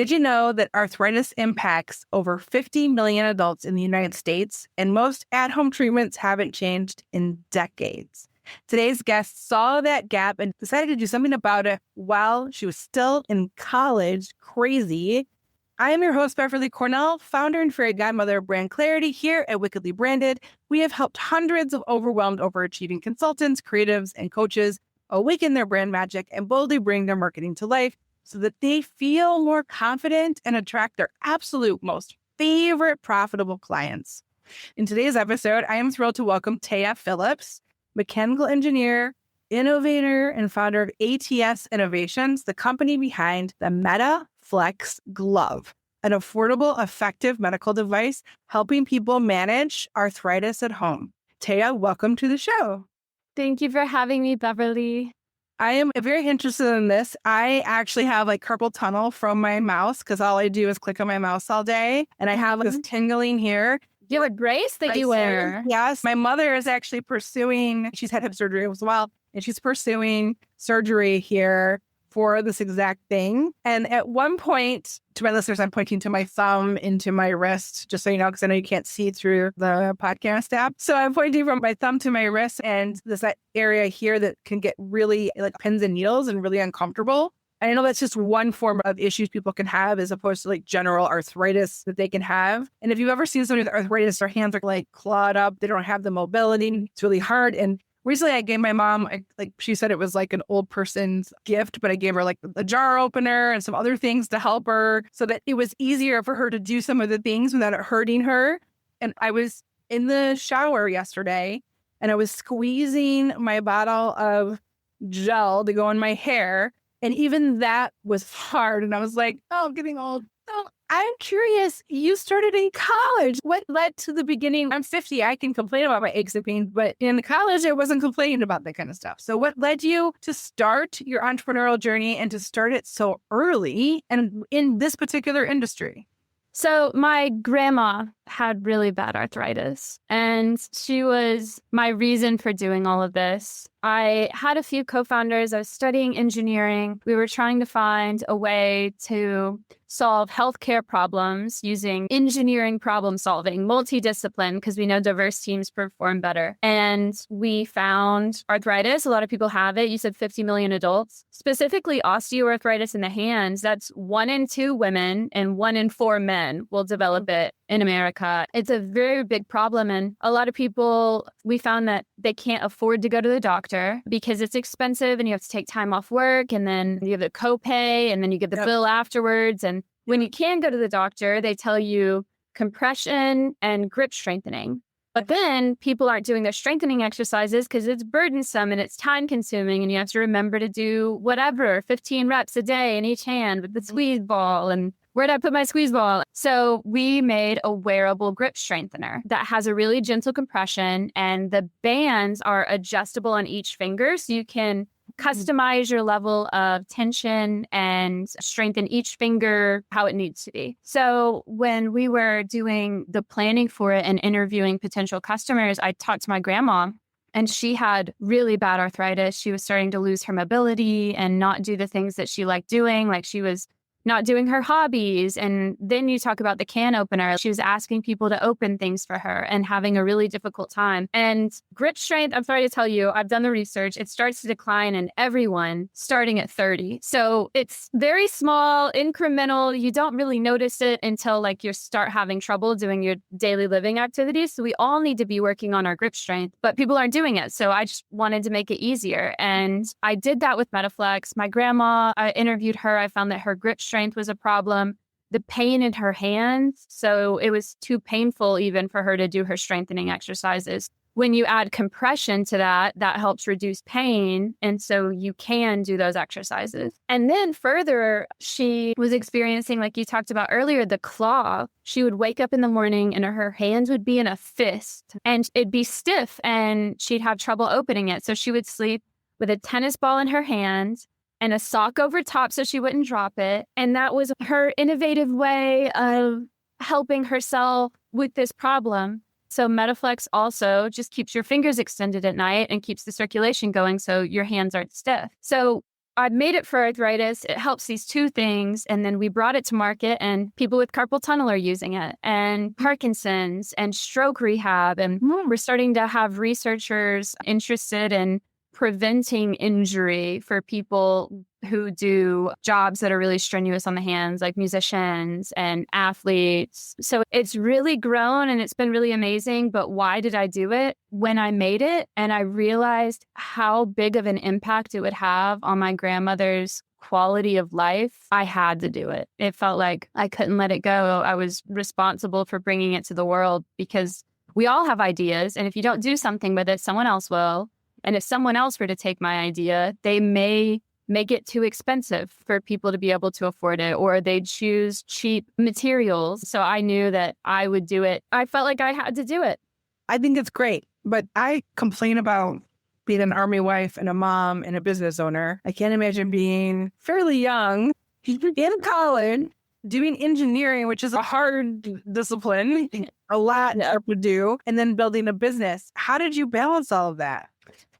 Did you know that arthritis impacts over 50 million adults in the United States, and most at-home treatments haven't changed in decades? Today's guest saw that gap and decided to do something about it while she was still in college. Crazy. I am your host, Beverly Cornell, founder and fairy godmother of Brand Clarity. Here at Wickedly Branded, we have helped hundreds of overwhelmed, overachieving consultants, creatives, and coaches awaken their brand magic and boldly bring their marketing to life so that they feel more confident and attract their absolute most favorite profitable clients. In today's episode, I am thrilled to welcome Téa Phillips, mechanical engineer, innovator, and founder of ATS Innovations, the company behind the MetaFlex Glove, an affordable, effective medical device helping people manage arthritis at home. Téa, welcome to the show. Thank you for having me, Beverly. I am very interested in this. I actually have like carpal tunnel from my mouse because all I do is click on my mouse all day. And I have this tingling here. You have a brace that you wear. Yes. My mother is actually she's had hip surgery as well. And she's pursuing surgery here for this exact thing. And at one point, to my listeners, I'm pointing to my thumb into my wrist, just so you know, because I know you can't see through the podcast app. So I'm pointing from my thumb to my wrist, and there's that area here that can get really like pins and needles and really uncomfortable. And I know that's just one form of issues people can have as opposed to like general arthritis that they can have. And if you've ever seen somebody with arthritis, their hands are like clawed up, they don't have the mobility, it's really hard. And recently, I gave my mom, she said it was like an old person's gift, but I gave her like a jar opener and some other things to help her so that it was easier for her to do some of the things without it hurting her. And I was in the shower yesterday and I was squeezing my bottle of gel to go in my hair. And even that was hard. And I was like, oh, I'm getting old. Oh, I'm curious. You started in college. What led to the beginning? I'm 50. I can complain about my aches and pains, but in college, I wasn't complaining about that kind of stuff. So what led you to start your entrepreneurial journey and to start it so early and in this particular industry? So my grandma had really bad arthritis, and she was my reason for doing all of this. I had a few co-founders. I was studying engineering. We were trying to find a way to solve healthcare problems using engineering problem solving, multidiscipline, because we know diverse teams perform better. And we found arthritis. A lot of people have it. You said 50 million adults. Specifically osteoarthritis in the hands. That's 1 in 2 women and 1 in 4 men will develop it in America. It's a very big problem. And a lot of people, we found that they can't afford to go to the doctor because it's expensive and you have to take time off work, and then you have the copay, and then you get the bill afterwards. And when you can go to the doctor, they tell you compression and grip strengthening. But then people aren't doing their strengthening exercises because it's burdensome and it's time consuming, and you have to remember to do whatever, 15 reps a day in each hand with the squeeze ball, and where'd I put my squeeze ball? So we made a wearable grip strengthener that has a really gentle compression, and the bands are adjustable on each finger. So you can customize your level of tension and strengthen each finger how it needs to be. So when we were doing the planning for it and interviewing potential customers, I talked to my grandma. And she had really bad arthritis. She was starting to lose her mobility and not do the things that she liked doing. Like she was not doing her hobbies. And then you talk about the can opener. She was asking people to open things for her and having a really difficult time. And grip strength, I'm sorry to tell you, I've done the research. It starts to decline in everyone starting at 30. So it's very small, incremental. You don't really notice it until like you start having trouble doing your daily living activities. So we all need to be working on our grip strength, but people aren't doing it. So I just wanted to make it easier. And I did that with MetaFlex. My grandma, I interviewed her. I found that her grip strength was a problem. The pain in her hands, so it was too painful even for her to do her strengthening exercises. When you add compression to that, that helps reduce pain. And so you can do those exercises. And then further, she was experiencing, like you talked about earlier, the claw. She would wake up in the morning and her hands would be in a fist and it'd be stiff and she'd have trouble opening it. So she would sleep with a tennis ball in her hand and a sock over top so she wouldn't drop it. And that was her innovative way of helping herself with this problem. So MetaFlex also just keeps your fingers extended at night and keeps the circulation going so your hands aren't stiff. So I made it for arthritis. It helps these two things. And then we brought it to market and people with carpal tunnel are using it, and Parkinson's and stroke rehab. And we're starting to have researchers interested in preventing injury for people who do jobs that are really strenuous on the hands, like musicians and athletes. So it's really grown and it's been really amazing. But why did I do it? When I made it and I realized how big of an impact it would have on my grandmother's quality of life, I had to do it. It felt like I couldn't let it go. I was responsible for bringing it to the world, because we all have ideas. And if you don't do something with it, someone else will. And if someone else were to take my idea, they may make it too expensive for people to be able to afford it, or they'd choose cheap materials. So I knew that I would do it. I felt like I had to do it. I think it's great, but I complain about being an army wife and a mom and a business owner. I can't imagine being fairly young, in college, doing engineering, which is a hard discipline, a lot to do, and then building a business. How did you balance all of that?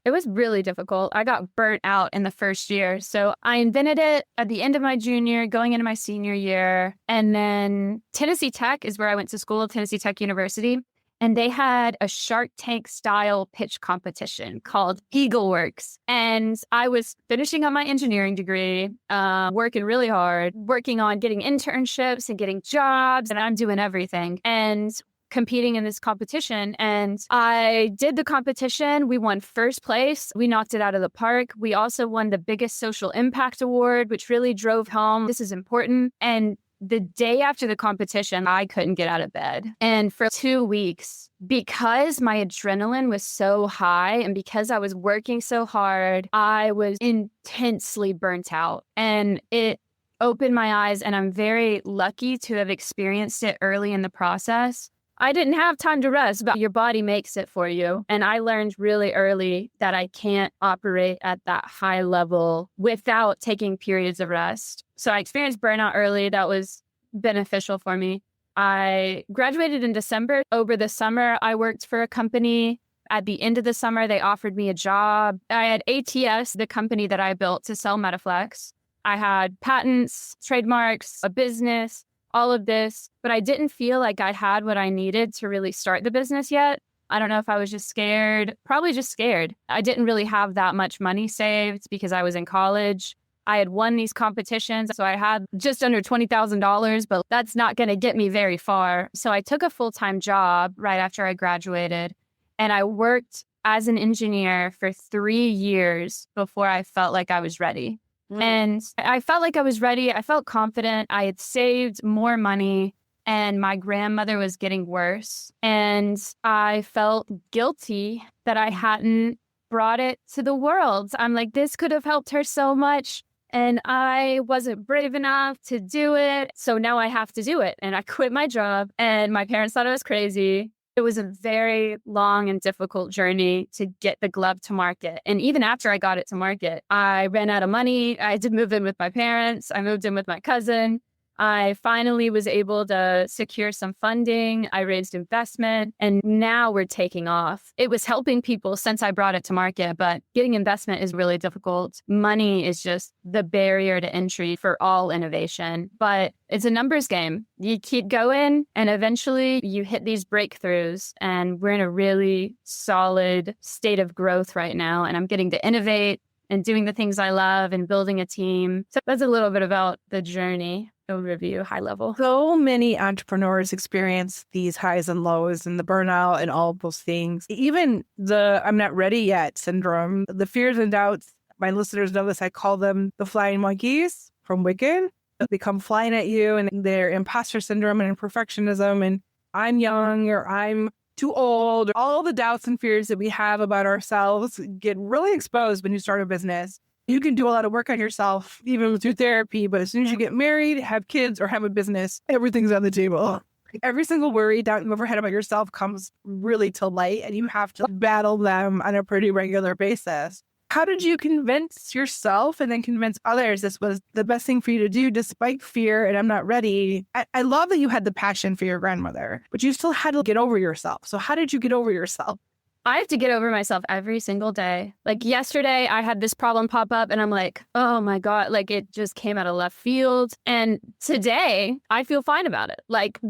It was really difficult. I got burnt out in the first year. So I invented it at the end of my junior, going into my senior year. And then Tennessee Tech is where I went to school, Tennessee Tech University. And they had a Shark Tank style pitch competition called Eagleworks. And I was finishing up my engineering degree, working really hard, working on getting internships and getting jobs. And I'm doing everything. And competing in this competition. And I did the competition. We won first place. We knocked it out of the park. We also won the biggest social impact award, which really drove home this is important. And the day after the competition, I couldn't get out of bed. And for 2 weeks, because my adrenaline was so high and because I was working so hard, I was intensely burnt out. And it opened my eyes, and I'm very lucky to have experienced it early in the process. I didn't have time to rest, but your body makes it for you. And I learned really early that I can't operate at that high level without taking periods of rest. So I experienced burnout early. That was beneficial for me. I graduated in December. Over the summer, I worked for a company. At the end of the summer, they offered me a job. I had ATS, the company that I built to sell MetaFlex. I had patents, trademarks, a business, all of this, but I didn't feel like I had what I needed to really start the business yet. I don't know if I was just scared, probably just scared. I didn't really have that much money saved because I was in college. I had won these competitions, so I had just under $20,000, but that's not going to get me very far. So I took a full-time job right after I graduated, and I worked as an engineer for 3 years before I felt like I was ready. And I felt like I was ready. I felt confident. I had saved more money and my grandmother was getting worse. And I felt guilty that I hadn't brought it to the world. I'm like, this could have helped her so much. And I wasn't brave enough to do it. So now I have to do it. And I quit my job and my parents thought I was crazy. It was a very long and difficult journey to get the glove to market. And even after I got it to market, I ran out of money. I had to move in with my parents. I moved in with my cousin. I finally was able to secure some funding. I raised investment, and now we're taking off. It was helping people since I brought it to market, but getting investment is really difficult. Money is just the barrier to entry for all innovation, but it's a numbers game. You keep going, and eventually you hit these breakthroughs, and we're in a really solid state of growth right now, and I'm getting to innovate and doing the things I love and building a team. So that's a little bit about the journey overview, high level. So many entrepreneurs experience these highs and lows and the burnout and all of those things. Even the I'm not ready yet syndrome, the fears and doubts. My listeners know this. I call them the flying monkeys from Wicked. They come flying at you, and their imposter syndrome and perfectionism and I'm young or I'm too old. All the doubts and fears that we have about ourselves get really exposed when you start a business. You can do a lot of work on yourself, even through therapy, but as soon as you get married, have kids, or have a business, everything's on the table. Every single worry, doubt you've ever had about yourself comes really to light, and you have to battle them on a pretty regular basis. How did you convince yourself and then convince others this was the best thing for you to do despite fear and I'm not ready? I love that you had the passion for your grandmother, but you still had to get over yourself. So how did you get over yourself? I have to get over myself every single day. Like yesterday, I had this problem pop up and I'm like, oh my God, like it just came out of left field. And today I feel fine about it. Like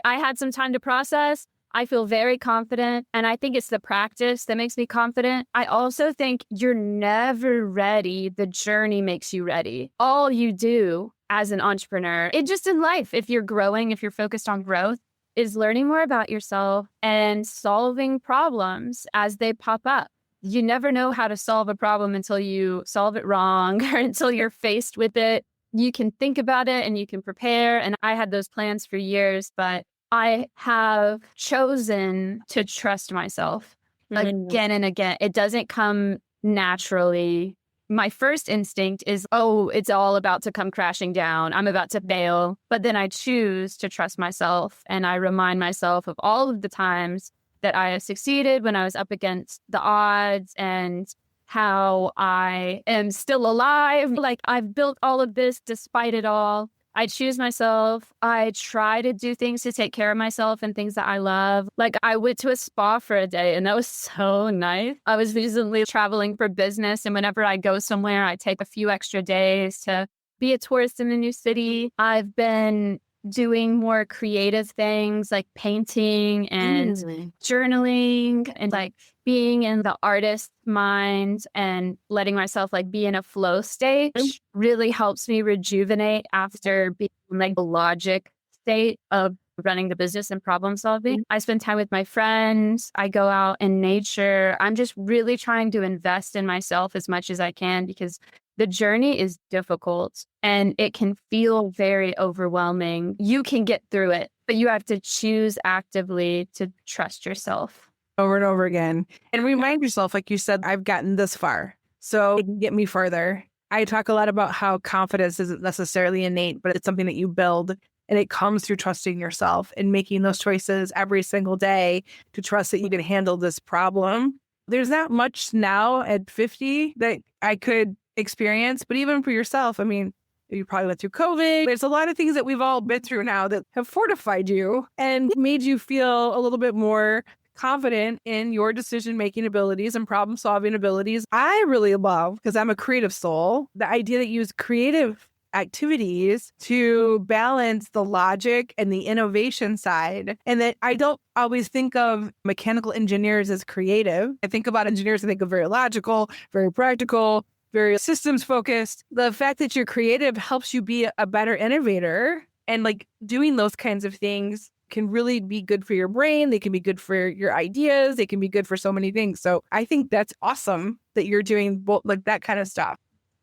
I had some time to process. I feel very confident. And I think it's the practice that makes me confident. I also think you're never ready. The journey makes you ready. All you do as an entrepreneur, it just in life, if you're growing, if you're focused on growth, is learning more about yourself and solving problems as they pop up. You never know how to solve a problem until you solve it wrong or until you're faced with it. You can think about it and you can prepare. And I had those plans for years, but I have chosen to trust myself again and again. It doesn't come naturally. My first instinct is, oh, it's all about to come crashing down. I'm about to fail. But then I choose to trust myself. And I remind myself of all of the times that I have succeeded when I was up against the odds and how I am still alive. Like I've built all of this despite it all. I choose myself. I try to do things to take care of myself and things that I love. Like I went to a spa for a day and that was so nice. I was recently traveling for business, and whenever I go somewhere, I take a few extra days to be a tourist in a new city. I've been doing more creative things like painting and journaling and like being in the artist mind and letting myself like be in a flow state really helps me rejuvenate after being in like the logic state of running the business and problem solving. I spend time with my friends. I go out in nature. I'm just really trying to invest in myself as much as I can because the journey is difficult and it can feel very overwhelming. You can get through it, but you have to choose actively to trust yourself. Over and over again. And remind yourself, like you said, I've gotten this far, so it can get me further. I talk a lot about how confidence isn't necessarily innate, but it's something that you build. And it comes through trusting yourself and making those choices every single day to trust that you can handle this problem. There's not much now at 50 that I could experience, but even for yourself, I mean, you probably went through COVID. There's a lot of things that we've all been through now that have fortified you and made you feel a little bit more confident in your decision-making abilities and problem-solving abilities. I really love, because I'm a creative soul, the idea that you use creative activities to balance the logic and the innovation side. And that I don't always think of mechanical engineers as creative. I think about engineers, I think of very logical, very practical, very systems focused. The fact that you're creative helps you be a better innovator. And like doing those kinds of things can really be good for your brain. They can be good for your ideas. They can be good for so many things. So I think that's awesome that you're doing both, like that kind of stuff.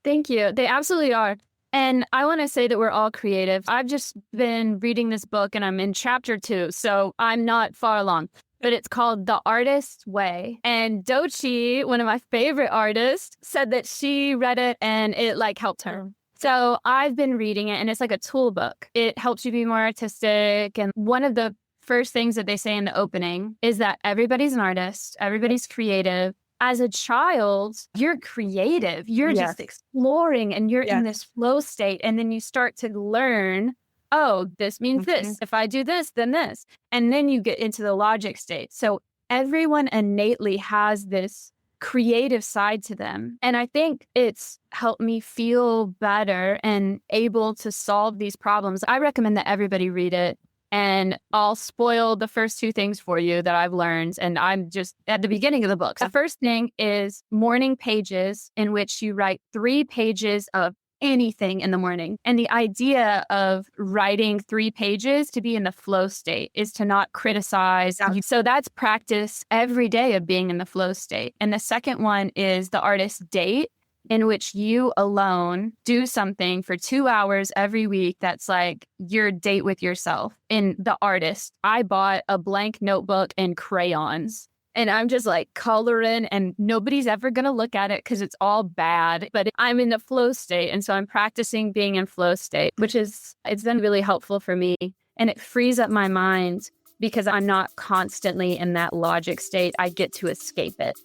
Thank you. They absolutely are. And I want to say that we're all creative. I've just been reading this book and I'm in chapter 2, so I'm not far along. But it's called The Artist's Way. And Dochi, one of my favorite artists, said that she read it and it like helped her. So I've been reading it and it's like a tool book. It helps you be more artistic. And one of the first things that they say in the opening is that everybody's an artist, everybody's creative. As a child, you're creative. You're just exploring and you're in this flow state. And then you start to learn, oh, this means this. If I do this, then this. And then you get into the logic state. So everyone innately has this creative side to them. And I think it's helped me feel better and able to solve these problems. I recommend that everybody read it. And I'll spoil the first 2 things for you that I've learned. And I'm just at the beginning of the book. The first thing is morning pages, in which you write 3 pages of anything in the morning. And the idea of writing 3 pages to be in the flow state is to not criticize. So that's practice every day of being in the flow state. And the second one is the artist's date, in which you alone do something for 2 hours every week. That's like your date with yourself. In the artist, I bought a blank notebook and crayons. And I'm just like coloring and nobody's ever going to look at it because it's all bad. But I'm in the flow state. And so I'm practicing being in flow state, it's been really helpful for me. And it frees up my mind because I'm not constantly in that logic state. I get to escape it.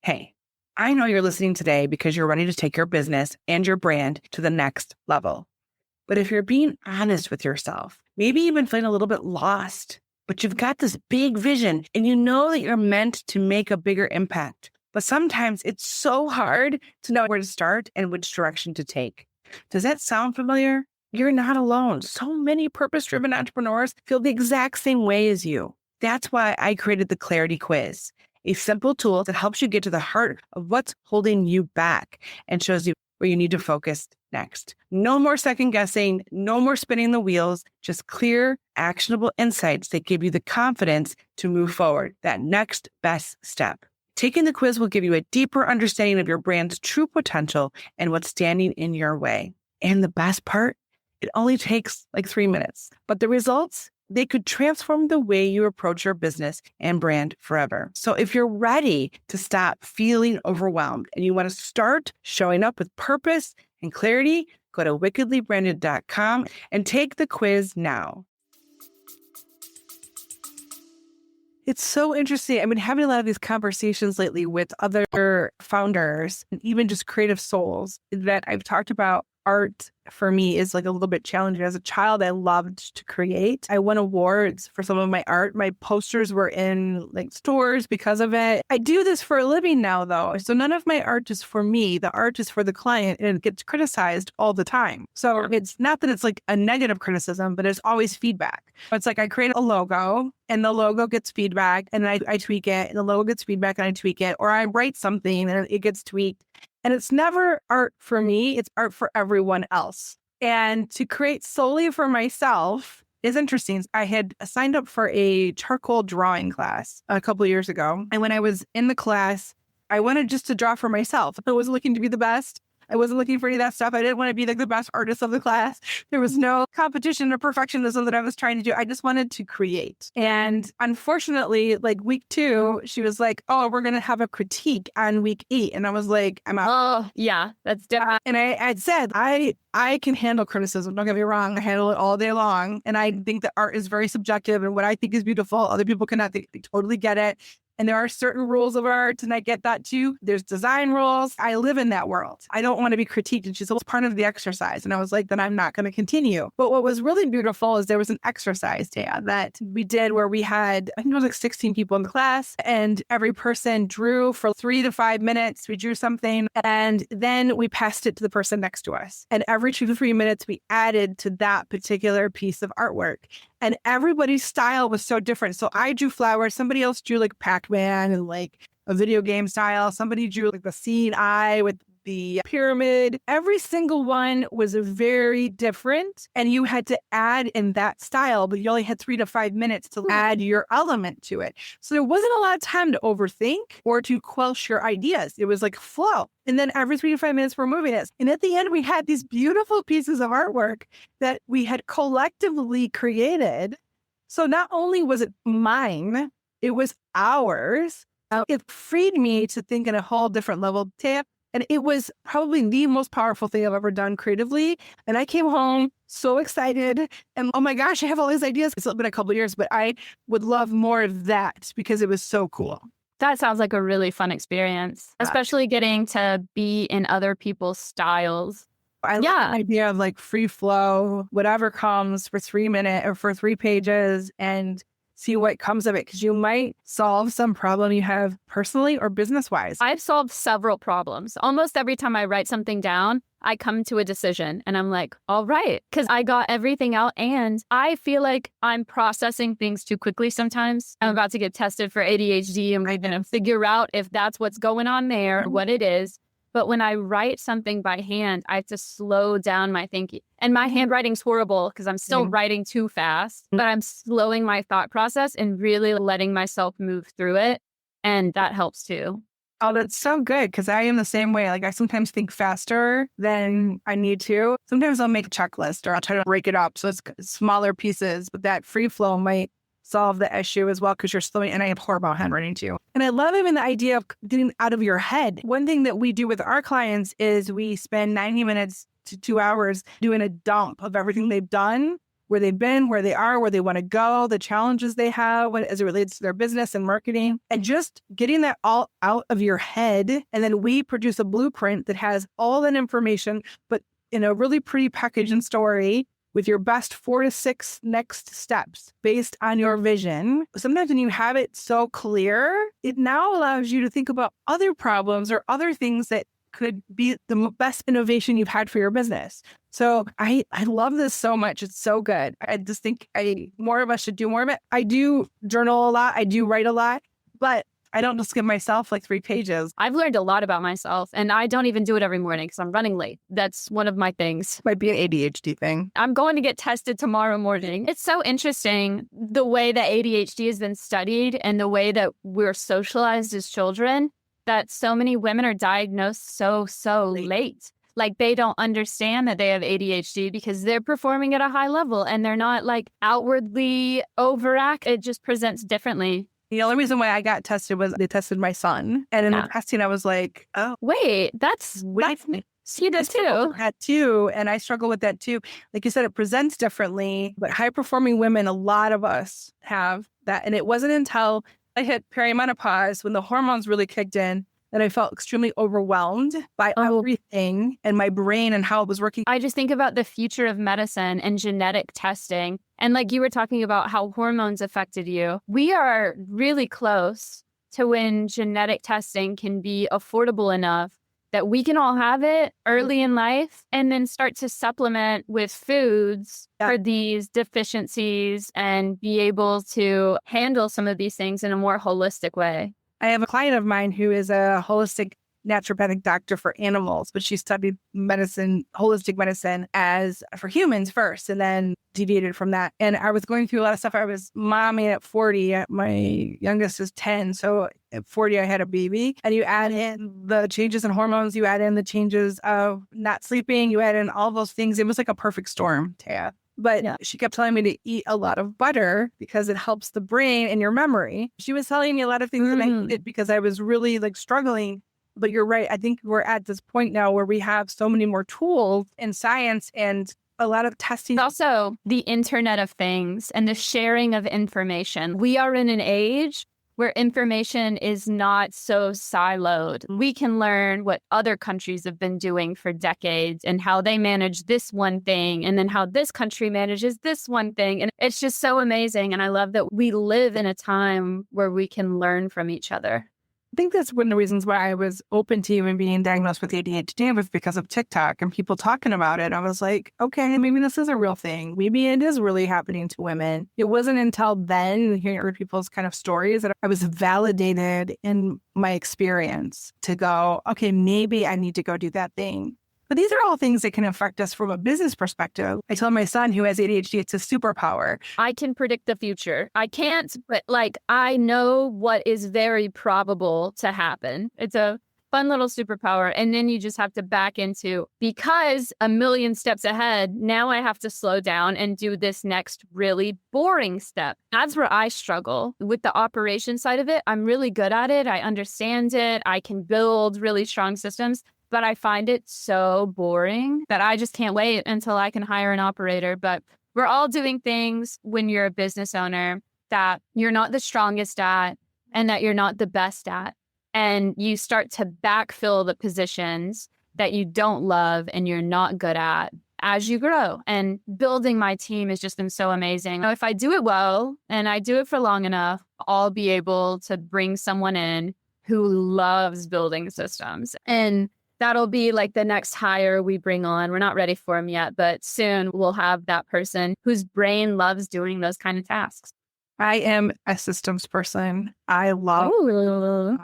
Hey, I know you're listening today because you're ready to take your business and your brand to the next level. But if you're being honest with yourself, maybe even feeling a little bit lost, but you've got this big vision and you know that you're meant to make a bigger impact. But sometimes it's so hard to know where to start and which direction to take. Does that sound familiar? You're not alone. So many purpose-driven entrepreneurs feel the exact same way as you. That's why I created the Clarity Quiz, a simple tool that helps you get to the heart of what's holding you back and shows you where you need to focus next. No more second guessing, no more spinning the wheels, just clear, actionable insights that give you the confidence to move forward, that next best step. Taking the quiz will give you a deeper understanding of your brand's true potential and what's standing in your way. And the best part, it only takes like 3 minutes, but the results, they could transform the way you approach your business and brand forever. So if you're ready to stop feeling overwhelmed and you want to start showing up with purpose and clarity, go to wickedlybranded.com and take the quiz now. It's so interesting. I've been having a lot of these conversations lately with other founders and even just creative souls that I've talked about. Art for me is like a little bit challenging. As a child, I loved to create. I won awards for some of my art. My posters were in like stores because of it. I do this for a living now, though. So none of my art is for me. The art is for the client, and it gets criticized all the time. So it's not that it's like a negative criticism, but it's always feedback. It's like I create a logo and the logo gets feedback and I tweak it, and the logo gets feedback and I tweak it, or I write something and it gets tweaked. And it's never art for me, it's art for everyone else. And to create solely for myself is interesting. I had signed up for a charcoal drawing class a couple of years ago. And when I was in the class, I wanted just to draw for myself. I wasn't looking to be the best. I wasn't looking for any of that stuff. I didn't want to be like the best artist of the class. There was no competition or perfectionism that I was trying to do. I just wanted to create. And unfortunately, like week 2, she was like, oh, we're going to have a critique on week 8. And I was like, I'm out. Oh, yeah, that's different. And I said, I can handle criticism. Don't get me wrong. I handle it all day long. And I think that art is very subjective, and what I think is beautiful, other people cannot think. They totally get it. And there are certain rules of art, and I get that too. There's design rules. I live in that world. I don't want to be critiqued. And she said, well, it's part of the exercise. And I was like, then I'm not going to continue. But what was really beautiful is there was an exercise, Téa, that we did where we had, I think it was like 16 people in the class, and every person drew for 3 to 5 minutes. We drew something, and then we passed it to the person next to us. And every 2 to 3 minutes, we added to that particular piece of artwork. And everybody's style was so different. So I drew flowers. Somebody else drew like Pac-Man and like a video game style. Somebody drew like the seeing eye with the pyramid. Every single one was very different. And you had to add in that style, but you only had 3 to 5 minutes to add your element to it. So there wasn't a lot of time to overthink or to quelch your ideas. It was like flow. And then every 3 to 5 minutes, we're moving it. And at the end, we had these beautiful pieces of artwork that we had collectively created. So not only was it mine, it was ours. It freed me to think in a whole different level, Téa. And it was probably the most powerful thing I've ever done creatively. And I came home so excited. And oh my gosh, I have all these ideas. It's been a couple of years, but I would love more of that because it was so cool. That sounds like a really fun experience, especially getting to be in other people's styles. I love the idea of like free flow, whatever comes for 3 minutes or for 3 pages, and see what comes of it, because you might solve some problem you have personally or business-wise. I've solved several problems. Almost every time I write something down, I come to a decision and I'm like, all right, because I got everything out, and I feel like I'm processing things too quickly sometimes. I'm about to get tested for ADHD and I'm going to figure out if that's what's going on there, what it is. But when I write something by hand, I have to slow down my thinking. And my handwriting's horrible because I'm still writing too fast, but I'm slowing my thought process and really letting myself move through it. And that helps too. Oh, that's so good, because I am the same way. Like I sometimes think faster than I need to. Sometimes I'll make a checklist or I'll try to break it up so it's smaller pieces, but that free flow might solve the issue as well, because you're slowing, and I have horrible handwriting too. And I love even the idea of getting out of your head. One thing that we do with our clients is we spend 90 minutes to 2 hours doing a dump of everything they've done, where they've been, where they are, where they want to go, the challenges they have as it relates to their business and marketing, and just getting that all out of your head. And then we produce a blueprint that has all that information, but in a really pretty package and story with your best 4 to 6 next steps based on your vision. Sometimes when you have it so clear, it now allows you to think about other problems or other things that could be the best innovation you've had for your business. So I love this so much. It's so good. I just think more of us should do more of it. I do journal a lot. I do write a lot, but I don't just give myself like 3 pages. I've learned a lot about myself, and I don't even do it every morning because I'm running late. That's one of my things. Might be an ADHD thing. I'm going to get tested tomorrow morning. It's so interesting the way that ADHD has been studied and the way that we're socialized as children, that so many women are diagnosed so late. Like they don't understand that they have ADHD because they're performing at a high level and they're not like outwardly overact. It just presents differently. The only reason why I got tested was they tested my son. And in the testing, I was like, oh, wait, that's see that too. That too. And I struggle with that too. Like you said, it presents differently, but high performing women, a lot of us have that. And it wasn't until I hit perimenopause when the hormones really kicked in that I felt extremely overwhelmed by everything and my brain and how it was working. I just think about the future of medicine and genetic testing. And like you were talking about how hormones affected you. We are really close to when genetic testing can be affordable enough that we can all have it early in life and then start to supplement with foods for these deficiencies and be able to handle some of these things in a more holistic way. I have a client of mine who is a holistic naturopathic doctor for animals, but she studied holistic medicine as for humans first, and then deviated from that. And I was going through a lot of stuff. I was momming at 40. My youngest is 10. So at 40, I had a baby. And you add in the changes in hormones, you add in the changes of not sleeping, you add in all those things. It was like a perfect storm, Téa. But she kept telling me to eat a lot of butter because it helps the brain and your memory. She was telling me a lot of things that I needed because I was really like struggling. But you're right. I think we're at this point now where we have so many more tools in science and a lot of testing. Also, the Internet of Things and the sharing of information. We are in an age where information is not so siloed. We can learn what other countries have been doing for decades and how they manage this one thing and then how this country manages this one thing. And it's just so amazing. And I love that we live in a time where we can learn from each other. I think that's one of the reasons why I was open to even being diagnosed with ADHD was because of TikTok and people talking about it. I was like, okay, maybe this is a real thing. Maybe it is really happening to women. It wasn't until then, hearing people's kind of stories, that I was validated in my experience to go, okay, maybe I need to go do that thing. But these are all things that can affect us from a business perspective. I tell my son who has ADHD, it's a superpower. I can predict the future. I can't, but like I know what is very probable to happen. It's a fun little superpower. And then you just have to back into, because a million steps ahead, now I have to slow down and do this next really boring step. That's where I struggle with the operation side of it. I'm really good at it. I understand it. I can build really strong systems. But I find it so boring that I just can't wait until I can hire an operator. But we're all doing things when you're a business owner that you're not the strongest at and that you're not the best at. And you start to backfill the positions that you don't love and you're not good at as you grow. And building my team has just been so amazing. If I do it well and I do it for long enough, I'll be able to bring someone in who loves building systems. And that'll be like the next hire we bring on. We're not ready for him yet, but soon we'll have that person whose brain loves doing those kind of tasks. I am a systems person. I love,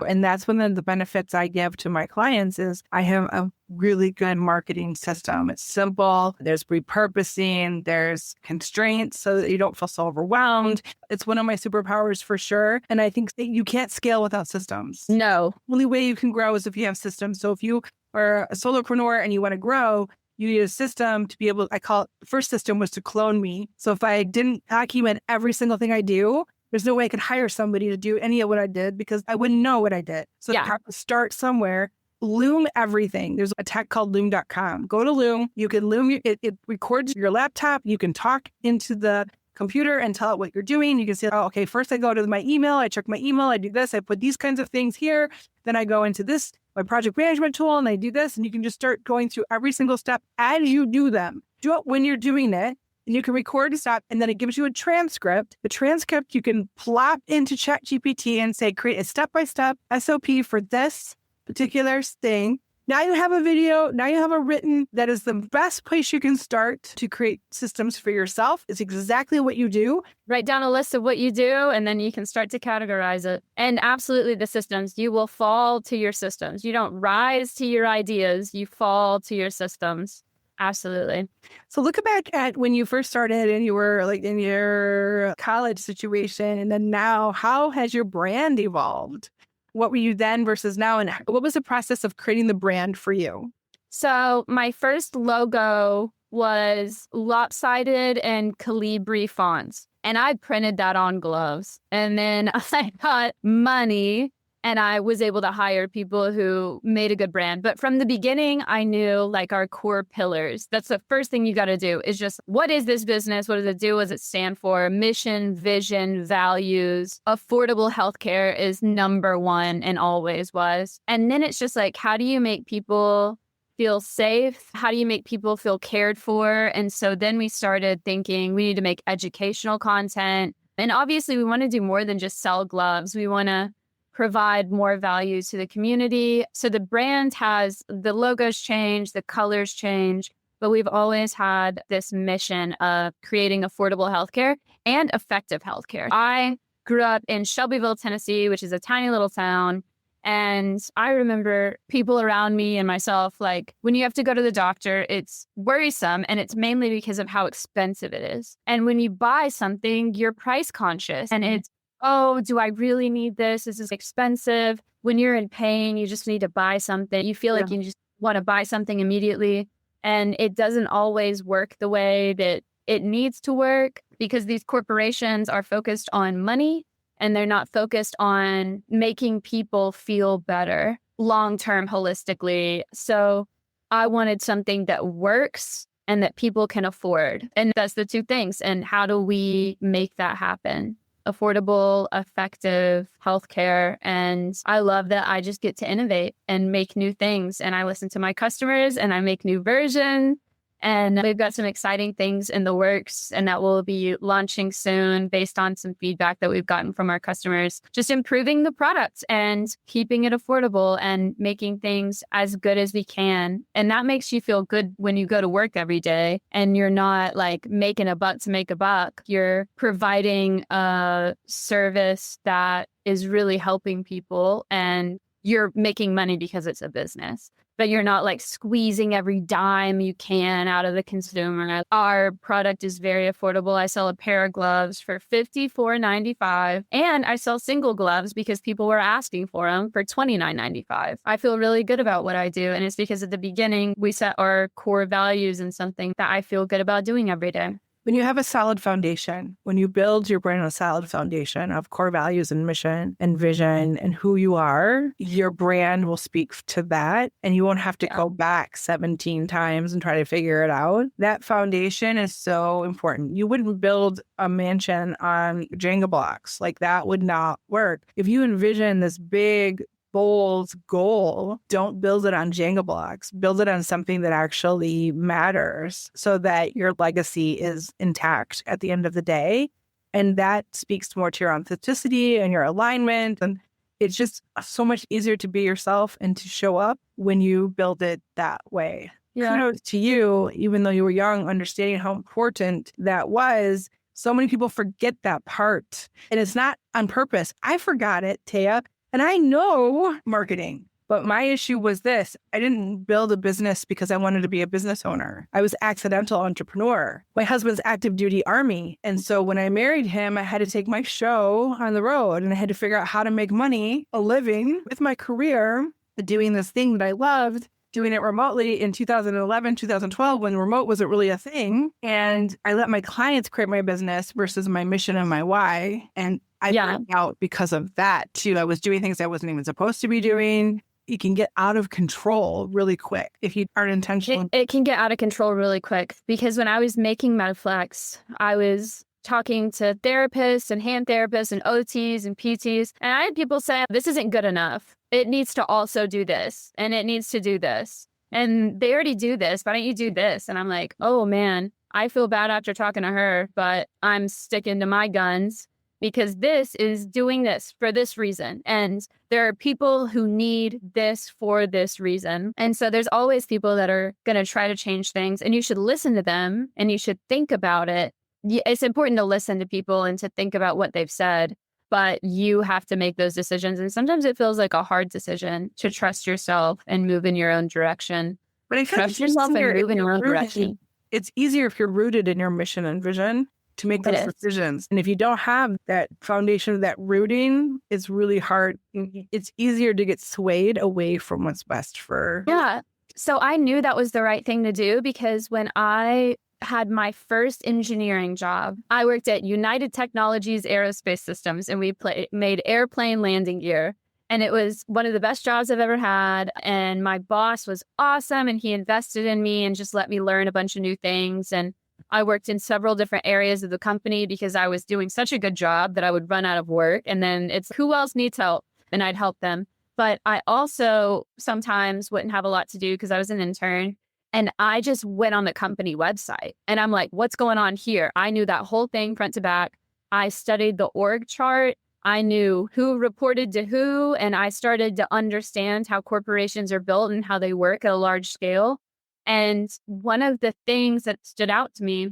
and that's one of the benefits I give to my clients is I have a really good marketing system. It's simple. There's repurposing. There's constraints so that you don't feel so overwhelmed. It's one of my superpowers for sure. And I think that you can't scale without systems. No. The only way you can grow is if you have systems. So if you are a solopreneur and you want to grow, you need a system to be able, I call it, the first system was to clone me. So if I didn't document every single thing I do, there's no way I could hire somebody to do any of what I did because I wouldn't know what I did. So I have to start somewhere. Loom everything. There's a tech called loom.com. Go to Loom. You can Loom, it records your laptop. You can talk into the computer and tell it what you're doing. You can say, oh, okay, first I go to my email. I check my email. I do this. I put these kinds of things here. Then I go into this, my project management tool, and I do this. And you can just start going through every single step as you do them. Do it when you're doing it. and you can record and stop, and then it gives you a transcript. The transcript you can plop into ChatGPT and say, create a step-by-step SOP for this particular thing. Now you have a video, now you have a written. That is the best place you can start to create systems for yourself. It's exactly what you do. Write down a list of what you do, and then you can start to categorize it. And absolutely the systems, you will fall to your systems. You don't rise to your ideas, you fall to your systems. Absolutely. So look back at when you first started and you were like in your college situation, and then now, how has your brand evolved? What were you then versus now? And what was the process of creating the brand for you? So my first logo was lopsided and Calibri fonts. And I printed that on gloves. And then I got money and I was able to hire people who made a good brand. But from the beginning, I knew like our core pillars. That's the first thing you got to do is just, what is this business? What does it do? What does it stand for? Mission, vision, values. Affordable healthcare is number one and always was. And then it's just like, how do you make people feel safe? How do you make people feel cared for? And so then we started thinking we need to make educational content. And obviously we want to do more than just sell gloves. We want to provide more value to the community. So the brand has, the logos change, the colors change, but we've always had this mission of creating affordable healthcare and effective healthcare. I grew up in Shelbyville, Tennessee, which is a tiny little town. And I remember people around me and myself, like when you have to go to the doctor, it's worrisome. And it's mainly because of how expensive it is. And when you buy something, you're price conscious and it's, oh, do I really need this? This is expensive. When you're in pain, you just need to buy something. You feel like you just want to buy something immediately. And it doesn't always work the way that it needs to work because these corporations are focused on money and they're not focused on making people feel better long-term holistically. So I wanted something that works and that people can afford. And that's the two things. And how do we make that happen? Affordable, effective healthcare. And I love that I just get to innovate and make new things. And I listen to my customers and I make new versions. And we've got some exciting things in the works and that will be launching soon based on some feedback that we've gotten from our customers. Just improving the product and keeping it affordable and making things as good as we can. And that makes you feel good when you go to work every day and you're not like making a buck to make a buck. You're providing a service that is really helping people and you're making money because it's a business. But you're not like squeezing every dime you can out of the consumer. Our product is very affordable. I sell a pair of gloves for $54.95, and I sell single gloves because people were asking for them for $29.95. I feel really good about what I do, and it's because at the beginning, we set our core values in something that I feel good about doing every day. When you have a solid foundation, when you build your brand on a solid foundation of core values and mission and vision and who you are, your brand will speak to that. And you won't have to go back 17 times and try to figure it out. That foundation is so important. You wouldn't build a mansion on Jenga blocks. Like that would not work. If you envision this big bold goal, don't build it on Jenga blocks. Build it on something that actually matters so that your legacy is intact at the end of the day. And that speaks more to your authenticity and your alignment. And it's just so much easier to be yourself and to show up when you build it that way. Yeah. Kudos to you, even though you were young, understanding how important that was. So many people forget that part. And it's not on purpose. I forgot it, Téa. And I know marketing, but my issue was this. I didn't build a business because I wanted to be a business owner. I was accidental entrepreneur. My husband's active duty Army. And so when I married him, I had to take my show on the road and I had to figure out how to make money, a living with my career, doing this thing that I loved, doing it remotely in 2011, 2012, when remote wasn't really a thing. And I let my clients create my business versus my mission and my why. And I burned out because of that too. I was doing things I wasn't even supposed to be doing. It can get out of control really quick if you aren't intentional. It can get out of control really quick because when I was making MetaFlex, I was talking to therapists and hand therapists and OTs and PTs. And I had people say, this isn't good enough. It needs to also do this and it needs to do this. And they already do this. Why don't you do this? And I'm like, oh man, I feel bad after talking to her, but I'm sticking to my guns because this is doing this for this reason. And there are people who need this for this reason. And so there's always people that are going to try to change things, and you should listen to them and you should think about it. It's important to listen to people and to think about what they've said, but you have to make those decisions. And sometimes it feels like a hard decision to trust yourself and move in your own direction. But I feel Trust yourself and move in your own direction. It's easier if you're rooted in your mission and vision to make those decisions. And if you don't have that foundation, that rooting, it's really hard. It's easier to get swayed away from what's best for. Yeah. So I knew that was the right thing to do because when I had my first engineering job, I worked at United Technologies Aerospace Systems, and we made airplane landing gear. And it was one of the best jobs I've ever had. And my boss was awesome, and he invested in me and just let me learn a bunch of new things. And I worked in several different areas of the company because I was doing such a good job that I would run out of work. And then it's who else needs help? And I'd help them. But I also sometimes wouldn't have a lot to do because I was an intern. And I just went on the company website and I'm like, what's going on here? I knew that whole thing front to back. I studied the org chart. I knew who reported to who. And I started to understand how corporations are built and how they work at a large scale. And one of the things that stood out to me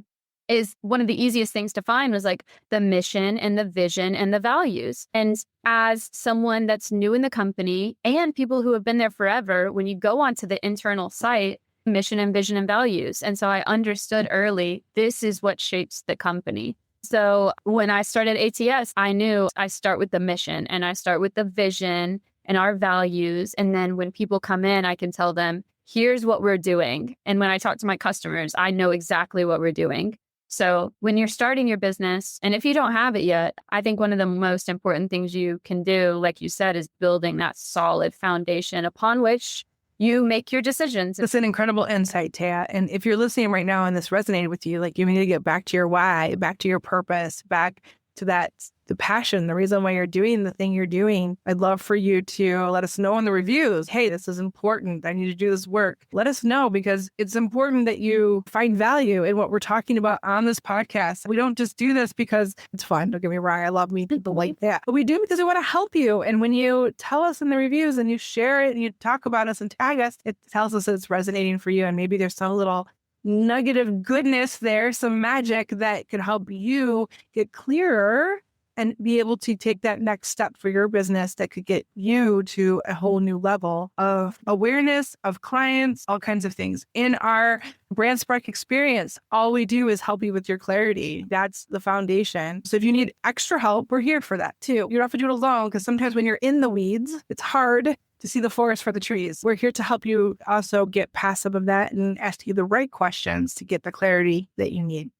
is one of the easiest things to find was like the mission and the vision and the values. And as someone that's new in the company and people who have been there forever, when you go onto the internal site, mission and vision and values. And so I understood early, this is what shapes the company. So when I started ATS, I knew I start with the mission and I start with the vision and our values. And then when people come in, I can tell them, here's what we're doing. And when I talk to my customers, I know exactly what we're doing. So when you're starting your business, and if you don't have it yet, I think one of the most important things you can do, like you said, is building that solid foundation upon which you make your decisions. It's an incredible insight, Téa. And if you're listening right now and this resonated with you, like you need to get back to your why, back to your purpose, back to that, the passion, the reason why you're doing the thing you're doing. I'd love for you to let us know in the reviews. Hey, this is important. I need to do this work. Let us know because it's important that you find value in what we're talking about on this podcast. We don't just do this because it's fun. Don't get me wrong. I love meeting people like that. But we do because we want to help you. And when you tell us in the reviews and you share it and you talk about us and tag us, it tells us that it's resonating for you. And maybe there's some little nugget of goodness there, some magic that could help you get clearer and be able to take that next step for your business that could get you to a whole new level of awareness, of clients, all kinds of things. In our Brand Spark experience, all we do is help you with your clarity. That's the foundation. So if you need extra help, we're here for that too. You don't have to do it alone because sometimes when you're in the weeds, it's hard to see the forest for the trees. We're here to help you also get past some of that and ask you the right questions to get the clarity that you need.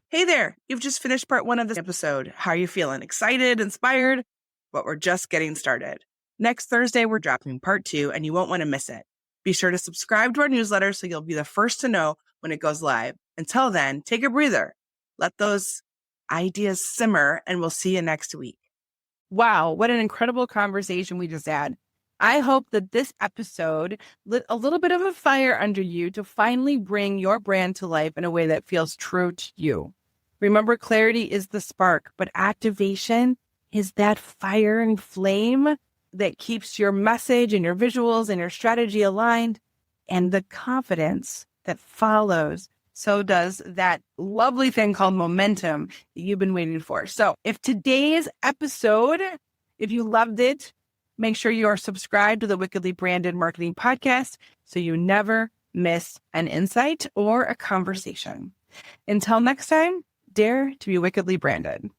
Hey there, you've just finished part 1 of this episode. How are you feeling? Excited, inspired? But we're just getting started. Next Thursday, we're dropping part 2 and you won't want to miss it. Be sure to subscribe to our newsletter so you'll be the first to know when it goes live. Until then, take a breather. Let those ideas simmer and we'll see you next week. Wow, what an incredible conversation we just had. I hope that this episode lit a little bit of a fire under you to finally bring your brand to life in a way that feels true to you. Remember, clarity is the spark, but activation is that fire and flame that keeps your message and your visuals and your strategy aligned, and the confidence that follows. So does that lovely thing called momentum that you've been waiting for. So if today's episode, if you loved it, make sure you are subscribed to the Wickedly Branded Marketing Podcast so you never miss an insight or a conversation. Until next time, dare to be wickedly branded.